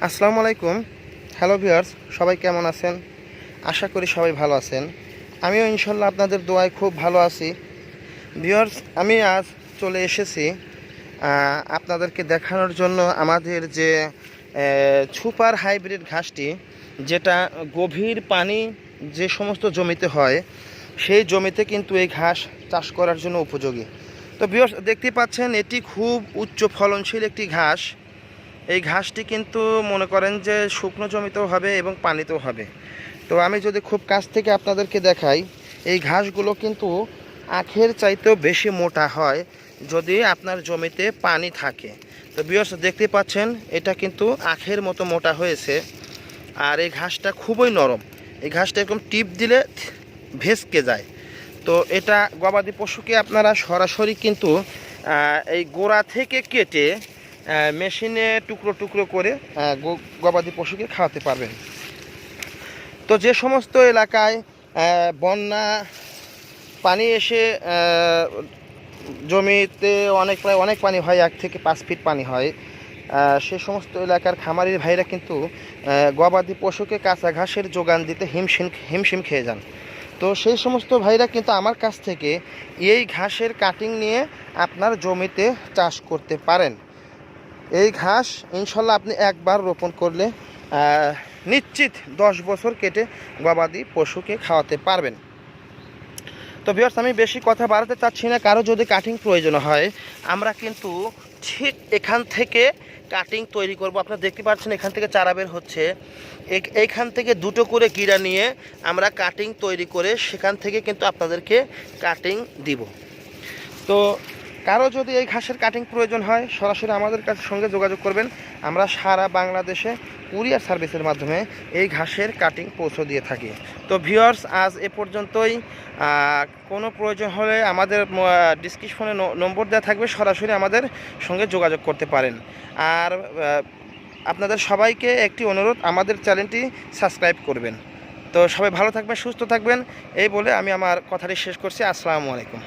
আসসালামু আলাইকুম। Hello viewers, সবাই কেমন আছেন? আশা করি সবাই ভালো আছেন। আমিও ইনশাল্লাহ আপনাদের দোয়ায় খুব ভালো আছি। ভিউয়ার্স, আমি আজ চলে এসেছি আপনাদেরকে দেখানোর জন্য আমাদের যে সুপার হাইব্রিড ঘাসটি, যেটা গভীর পানি যে সমস্ত জমিতে হয় সেই জমিতে কিন্তু এই ঘাস চাষ করার জন্য উপযোগী। তো ভিউয়ার্স, দেখতে পাচ্ছেন এটি খুব উচ্চ ফলনশীল একটি ঘাস। এই ঘাসটি কিন্তু মনে করেন যে শুকনো জমিতেও হবে এবং পানিতেও হবে। তো আমি যদি খুব কাছ থেকে আপনাদেরকে দেখাই, এই ঘাসগুলো কিন্তু আখের চাইতেও বেশি মোটা হয় যদি আপনার জমিতে পানি থাকে। তো ভিউয়ার্স, দেখতে পাচ্ছেন এটা কিন্তু আখের মতো মোটা হয়েছে। আর এই ঘাসটা খুবই নরম। এই ঘাসটা এরকম টিপ দিলে ভেসকে যায়। তো এটা গবাদি পশুকে আপনারা সরাসরি কিন্তু এই গোড়া থেকে কেটে মেশিনে টুকরো টুকরো করে গবাদি পশুকে খাওয়াতে পারবেন। তো যে সমস্ত এলাকায় বন্যা পানি এসে জমিতে প্রায় অনেক পানি হয়, 1 থেকে 5 ফিট পানি হয়, সে সমস্ত এলাকার খামারির ভাইরা কিন্তু গবাদি পশুকে কাঁচা ঘাসের যোগান দিতে হিমশিম খেয়ে যান। তো সেই সমস্ত ভাইরা কিন্তু আমার কাছ থেকে এই ঘাসের কাটিং নিয়ে আপনার জমিতে চাষ করতে পারেন। এই ঘাস ইনশাল্লাহ আপনি একবার রোপণ করলে নিশ্চিত 10 বছর কেটে গবাদি পশুকে খাওয়াতে পারবেন। তো ভিউয়ার্স, আমি বেশি কথা বাড়াতে চাচ্ছি না। কারো যদি কাটিং প্রয়োজন হয়, আমরা কিন্তু ঠিক এখান থেকে কাটিং তৈরি করব। আপনারা দেখতে পাচ্ছেন এখান থেকে চারা বের হচ্ছে। এইখান থেকে দুটো করে গিরা নিয়ে আমরা কাটিং তৈরি করে সেখান থেকে কিন্তু আপনাদেরকে কাটিং দিব। তো কারো যদি এই ঘাসের কাটিং প্রয়োজন হয়, সরাসরি আমাদের সঙ্গে যোগাযোগ করবেন। আমরা সারা বাংলাদেশে কুরিয়ার সার্ভিসের মাধ্যমে এই ঘাসের কাটিং পৌঁছে দিয়ে থাকি। তো ভিউয়ার্স, আজ এ পর্যন্তই। কোনো প্রয়োজন হলে আমাদের ডিসক্রিপশনে নম্বর দেওয়া থাকবে, সরাসরি আমাদের সঙ্গে যোগাযোগ করতে পারেন। আর আপনাদের সবাইকে একটি অনুরোধ, আমাদের চ্যানেলটি সাবস্ক্রাইব করবেন। তো সবাই ভালো থাকবেন, সুস্থ থাকবেন, এই বলে আমি আমার কথাটি শেষ করছি। আসসালামু আলাইকুম।